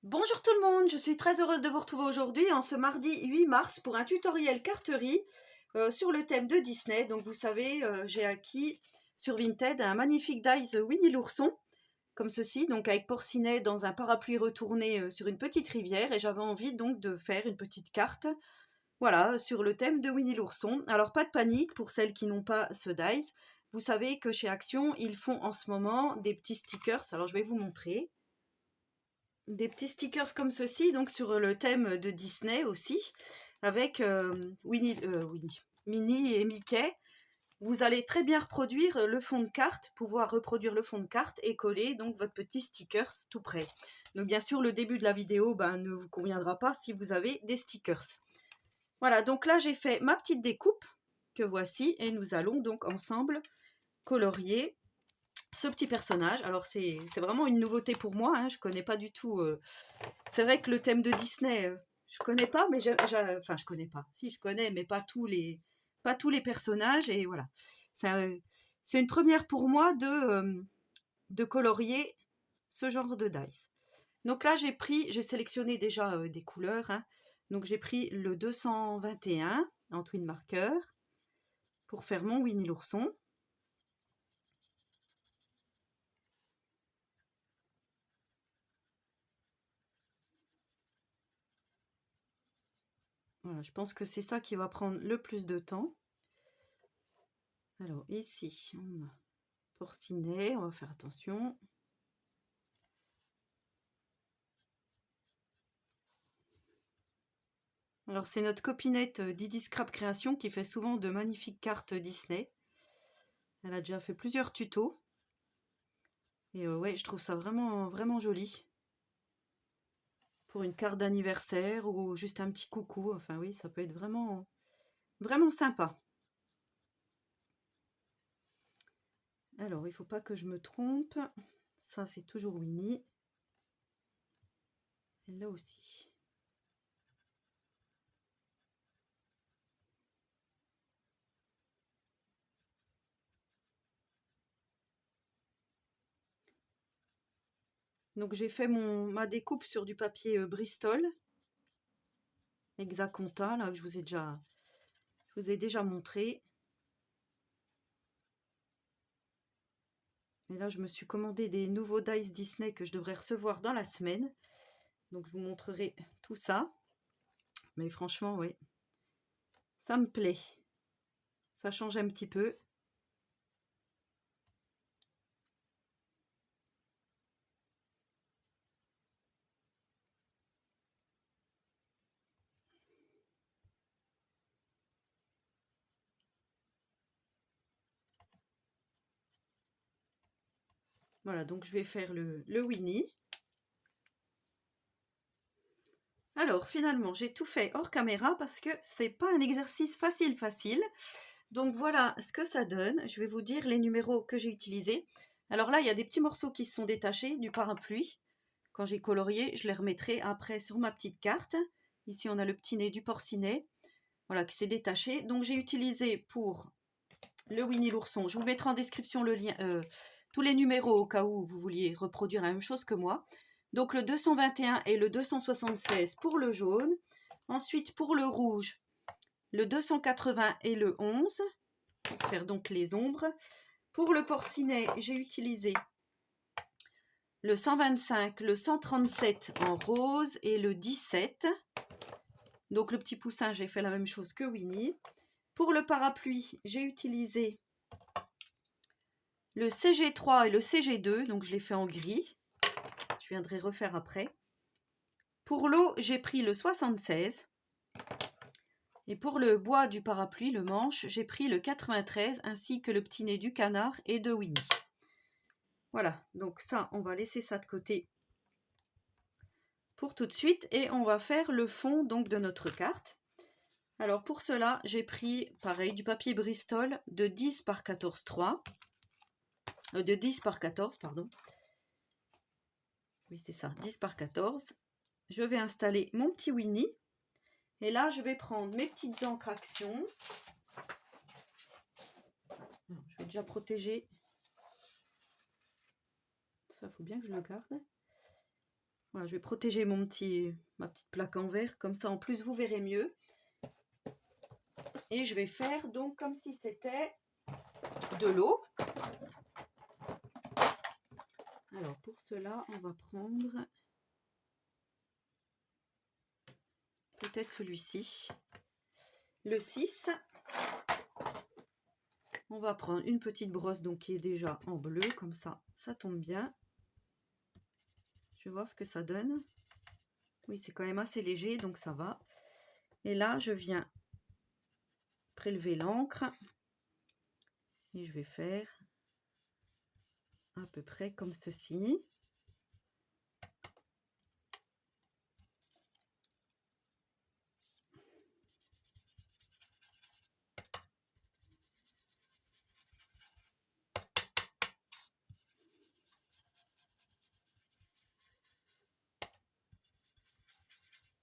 Bonjour tout le monde, je suis très heureuse de vous retrouver aujourd'hui en ce mardi 8 mars pour un tutoriel carterie sur le thème de Disney. Donc vous savez, j'ai acquis sur Vinted un magnifique dies Winnie l'ourson, comme ceci, donc avec porcinet dans un parapluie retourné sur une petite rivière, et j'avais envie donc de faire une petite carte, voilà, sur le thème de Winnie l'ourson. Alors pas de panique pour celles qui n'ont pas ce dies, vous savez que chez Action, ils font en ce moment des petits stickers, alors je vais vous montrer. Des petits stickers comme ceci, donc sur le thème de Disney aussi, avec Minnie et Mickey. Vous allez très bien reproduire le fond de carte, pouvoir reproduire le fond de carte et coller donc votre petit stickers tout près. Donc bien sûr, le début de la vidéo ne vous conviendra pas si vous avez des stickers. Voilà, donc là j'ai fait ma petite découpe que voici et nous allons donc ensemble colorier ce petit personnage. Alors c'est vraiment une nouveauté pour moi, hein, je connais pas du tout. C'est vrai que le thème de Disney, je connais pas, mais enfin je connais pas. Si je connais, mais pas tous les personnages, et voilà. C'est une première pour moi de colorier ce genre de dice. Donc là j'ai sélectionné déjà des couleurs, hein. Donc j'ai pris le 221 en twin marker pour faire mon Winnie l'ourson. Voilà, je pense que c'est ça qui va prendre le plus de temps. Alors ici, on a porcinet, on va faire attention. Alors c'est notre copinette Didi Scrap Création qui fait souvent de magnifiques cartes Disney. Elle a déjà fait plusieurs tutos. Et ouais, je trouve ça vraiment, vraiment joli. Pour une carte d'anniversaire ou juste un petit coucou. Enfin oui, ça peut être vraiment, vraiment sympa. Alors, il ne faut pas que je me trompe. Ça, c'est toujours Winnie. Et là aussi. Donc, j'ai fait ma découpe sur du papier Bristol. Exaconta, là, que je vous ai déjà montré. Et là, je me suis commandé des nouveaux dies Disney que je devrais recevoir dans la semaine. Donc, je vous montrerai tout ça. Mais franchement, oui, ça me plaît. Ça change un petit peu. Voilà, donc je vais faire le Winnie. Alors, finalement, j'ai tout fait hors caméra parce que c'est pas un exercice facile. Donc voilà ce que ça donne. Je vais vous dire les numéros que j'ai utilisés. Alors là, il y a des petits morceaux qui se sont détachés du parapluie. Quand j'ai colorié, je les remettrai après sur ma petite carte. Ici, on a le petit nez du porcinet. Voilà, qui s'est détaché. Donc j'ai utilisé pour le Winnie l'ourson. Je vous mettrai en description le lien, tous les numéros au cas où vous vouliez reproduire la même chose que moi. Donc le 221 et le 276 pour le jaune. Ensuite pour le rouge, le 280 et le 11. Pour faire donc les ombres. Pour le porcinet, j'ai utilisé le 125, le 137 en rose et le 17. Donc le petit poussin, j'ai fait la même chose que Winnie. Pour le parapluie, j'ai utilisé le CG3 et le CG2, donc je l'ai fait en gris. Je viendrai refaire après. Pour l'eau, j'ai pris le 76. Et pour le bois du parapluie, le manche, j'ai pris le 93, ainsi que le petit nez du canard et de Winnie. Voilà, donc ça, on va laisser ça de côté pour tout de suite. Et on va faire le fond donc de notre carte. Alors pour cela, j'ai pris, pareil, du papier Bristol de 10 par 14,3. De 10 par 14, pardon. Oui, c'est ça, 10 par 14. Je vais installer mon petit Winnie. Et là, je vais prendre mes petites encres Action. Alors, je vais déjà protéger. Ça, faut bien que je le garde. Voilà, je vais protéger ma petite plaque en verre, comme ça en plus vous verrez mieux. Et je vais faire donc comme si c'était de l'eau. Alors pour cela, on va prendre peut-être celui-ci, le 6. On va prendre une petite brosse donc qui est déjà en bleu, comme ça tombe bien. Je vais voir ce que ça donne. Oui, c'est quand même assez léger, donc ça va. Et là, je viens prélever l'encre et je vais faire à peu près comme ceci.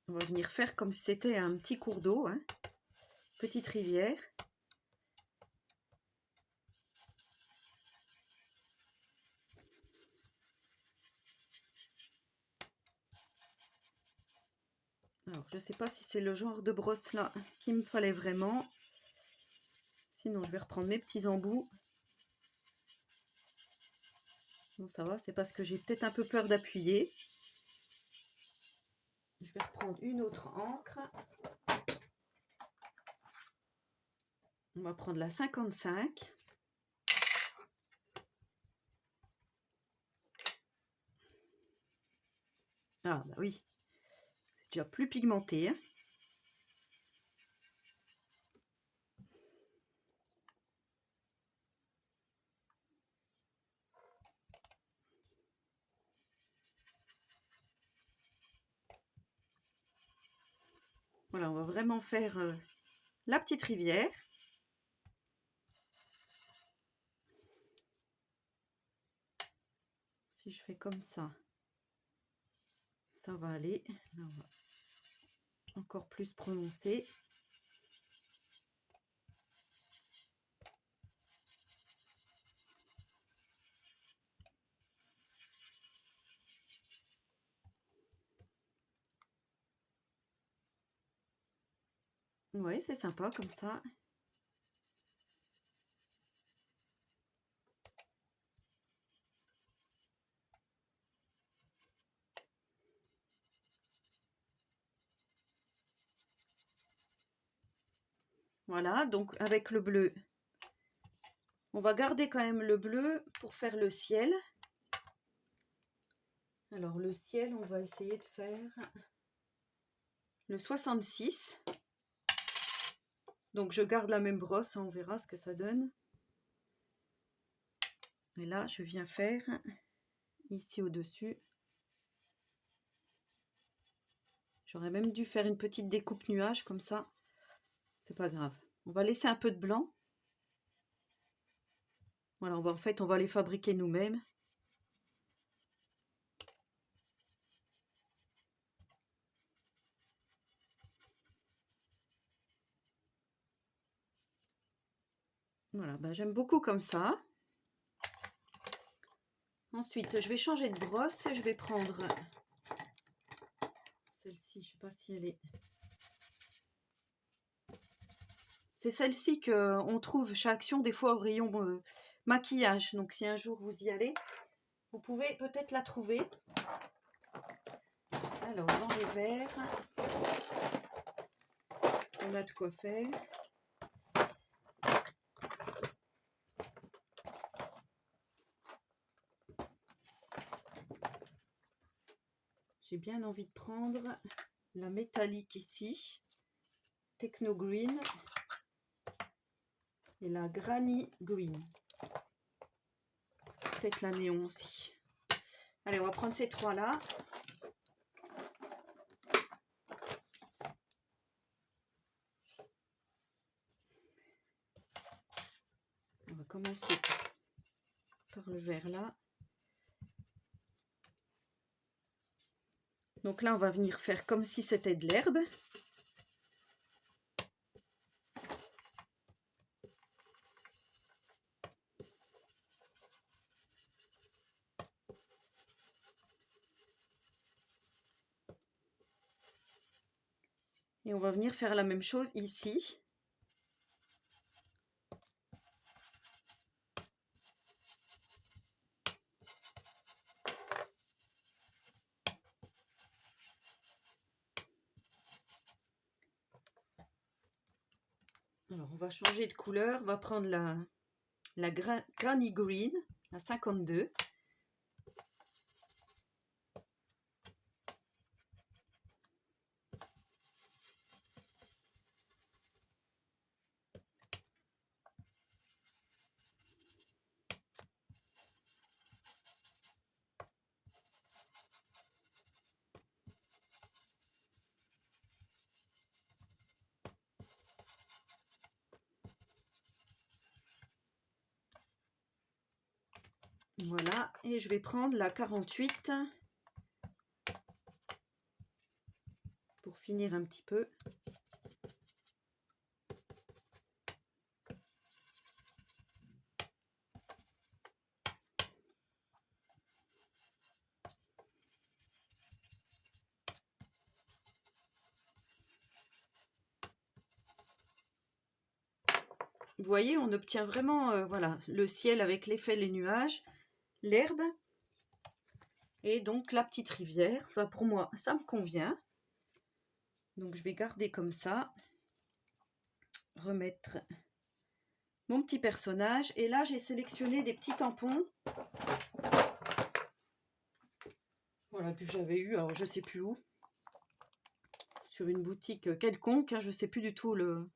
On va venir faire comme si c'était un petit cours d'eau, hein, petite rivière. Alors, je ne sais pas si c'est le genre de brosse là qu'il me fallait vraiment. Sinon, je vais reprendre mes petits embouts. Bon, ça va, c'est parce que j'ai peut-être un peu peur d'appuyer. Je vais reprendre une autre encre. On va prendre la 55. Ah bah oui, c'est déjà plus pigmenté, hein. Voilà, on va vraiment faire la petite rivière. Si je fais comme ça va aller. Là, on va encore plus prononcer. Oui, c'est sympa comme ça. Voilà, donc avec le bleu, on va garder quand même le bleu pour faire le ciel. Alors le ciel, on va essayer de faire le 66. Donc je garde la même brosse, hein, on verra ce que ça donne. Et là, je viens faire ici au-dessus. J'aurais même dû faire une petite découpe nuage comme ça. C'est pas grave. On va laisser un peu de blanc. Voilà, en fait, on va les fabriquer nous-mêmes. Voilà, ben, j'aime beaucoup comme ça. Ensuite, je vais changer de brosse. Je vais prendre celle-ci. Je ne sais pas si elle est... C'est celle-ci qu'on trouve chez Action des fois au rayon maquillage. Donc si un jour vous y allez, vous pouvez peut-être la trouver. Alors dans les verres, on a de quoi faire. J'ai bien envie de prendre la métallique ici, Techno Green, et la Granny Green. Peut-être la néon aussi. Allez, on va prendre ces trois-là. On va commencer par le vert là. Donc là, on va venir faire comme si c'était de l'herbe. Et on va venir faire la même chose ici. Alors, on va changer de couleur. On va prendre la Granny Green, la 52. Voilà, et je vais prendre la 48 pour finir un petit peu. Vous voyez, on obtient vraiment voilà, le ciel avec l'effet les nuages, l'herbe et donc la petite rivière. Enfin, pour moi, ça me convient. Donc, je vais garder comme ça. Remettre mon petit personnage. Et là, j'ai sélectionné des petits tampons. Voilà, que j'avais eu, alors je sais plus où. Sur une boutique quelconque, hein, je sais plus du tout le...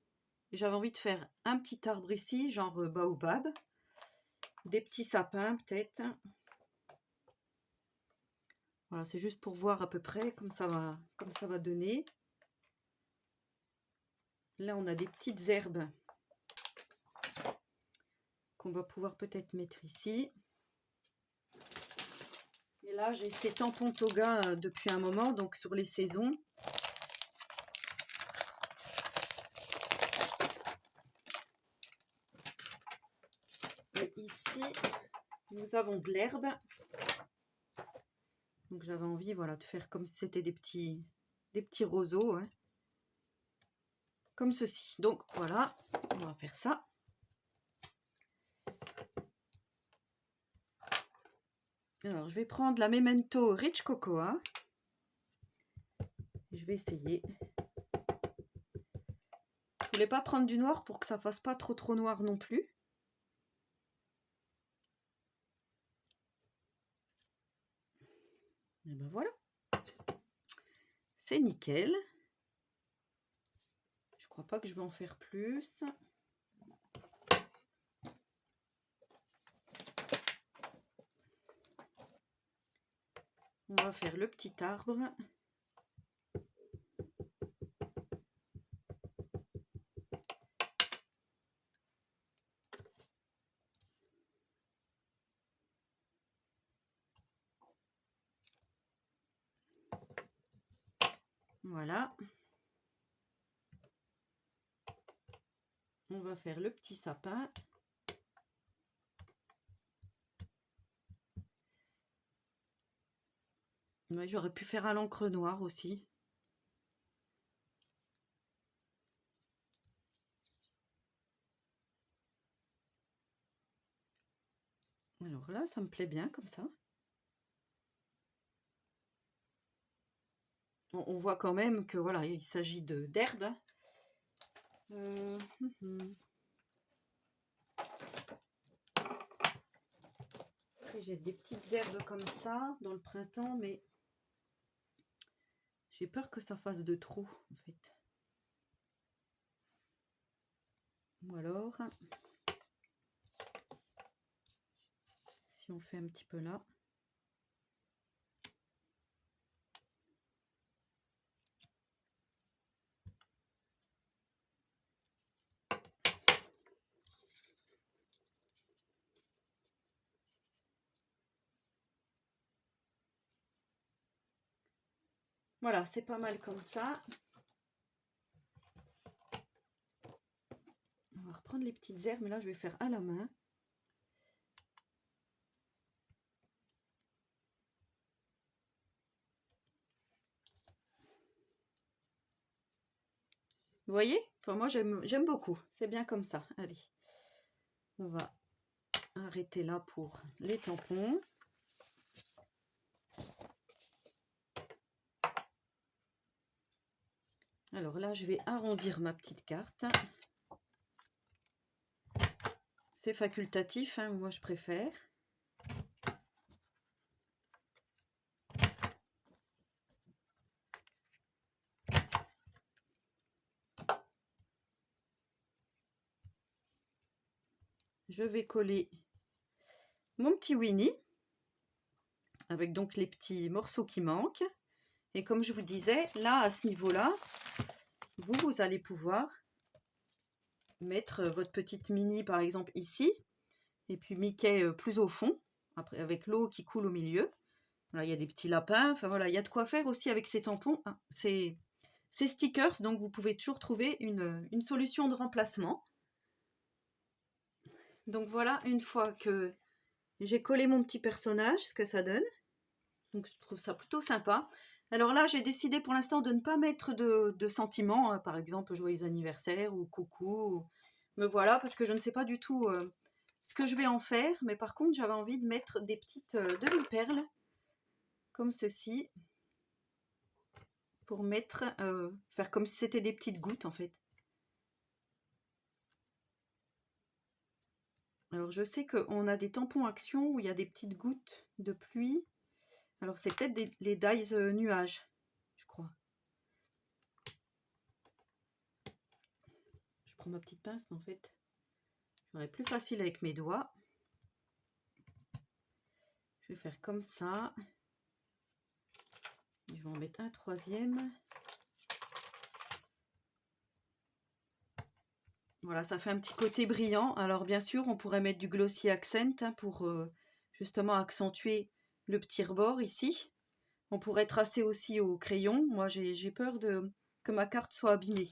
J'avais envie de faire un petit arbre ici, genre baobab. Des petits sapins peut-être. Voilà, c'est juste pour voir à peu près comme ça va donner. Là, on a des petites herbes qu'on va pouvoir peut-être mettre ici. Et là, j'ai ces tampons toga depuis un moment, donc sur les saisons. Et ici, nous avons de l'herbe. Donc j'avais envie, voilà, de faire comme si c'était des petits roseaux, hein, comme ceci. Donc voilà, on va faire ça. Alors je vais prendre la Memento Rich Cocoa. Je vais essayer. Je voulais pas prendre du noir pour que ça fasse pas trop noir non plus. Et ben voilà. C'est nickel. Je crois pas que je vais en faire plus. On va faire le petit arbre. Voilà. On va faire le petit sapin. Ouais, j'aurais pu faire à l'encre noire aussi. Alors là, ça me plaît bien comme ça. On voit quand même que voilà, il s'agit d'herbe. Après, j'ai des petites herbes comme ça dans le printemps, mais j'ai peur que ça fasse de trop en fait. Ou alors, si on fait un petit peu là. Voilà, c'est pas mal comme ça. On va reprendre les petites herbes, mais là je vais faire à la main. Vous voyez? Enfin, moi, j'aime beaucoup. C'est bien comme ça. Allez, on va arrêter là pour les tampons. Alors là, je vais arrondir ma petite carte. C'est facultatif, hein, moi je préfère. Je vais coller mon petit Winnie avec donc les petits morceaux qui manquent. Et comme je vous disais, là, à ce niveau-là, vous allez pouvoir mettre votre petite Minnie, par exemple, ici. Et puis Mickey plus au fond, après, avec l'eau qui coule au milieu. Là, il y a des petits lapins. Enfin, voilà, il y a de quoi faire aussi avec ces tampons. Hein, ces stickers, donc vous pouvez toujours trouver une solution de remplacement. Donc voilà, une fois que j'ai collé mon petit personnage, ce que ça donne. Donc je trouve ça plutôt sympa. Alors là, j'ai décidé pour l'instant de ne pas mettre de sentiments, hein, par exemple joyeux anniversaire ou coucou. Me voilà, parce que je ne sais pas du tout ce que je vais en faire. Mais par contre, j'avais envie de mettre des petites demi-perles, comme ceci, pour mettre, faire comme si c'était des petites gouttes en fait. Alors je sais qu'on a des tampons Action où il y a des petites gouttes de pluie. Alors c'est peut-être les dies nuages, je crois. Je prends ma petite pince, mais en fait, j'aurais plus facile avec mes doigts. Je vais faire comme ça. Je vais en mettre un troisième. Voilà, ça fait un petit côté brillant. Alors bien sûr, on pourrait mettre du glossy accent hein, pour justement accentuer le petit rebord ici. On pourrait tracer aussi au crayon. Moi, j'ai peur que ma carte soit abîmée.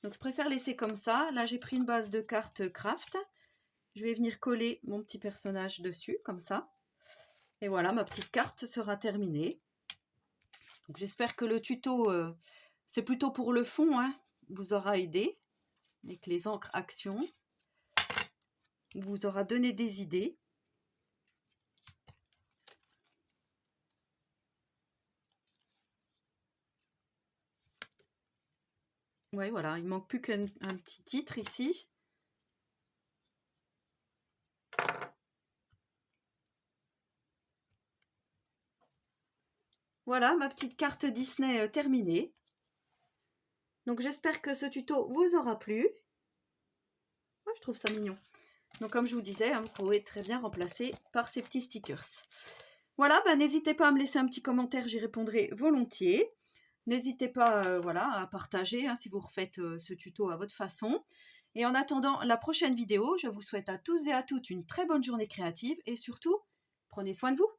Donc je préfère laisser comme ça. Là, j'ai pris une base de carte craft. Je vais venir coller mon petit personnage dessus, comme ça. Et voilà, ma petite carte sera terminée. Donc j'espère que le tuto, c'est plutôt pour le fond, hein, vous aura aidé. Avec les encres Action, vous aura donné des idées. Ouais, voilà, il manque plus qu'un petit titre ici. Voilà, ma petite carte Disney terminée. Donc j'espère que ce tuto vous aura plu. Moi, je trouve ça mignon. Donc comme je vous disais, hein, vous pouvez très bien remplacer par ces petits stickers. Voilà, bah, n'hésitez pas à me laisser un petit commentaire, j'y répondrai volontiers. N'hésitez pas voilà, à partager hein, si vous refaites ce tuto à votre façon. Et en attendant la prochaine vidéo, je vous souhaite à tous et à toutes une très bonne journée créative et surtout, prenez soin de vous.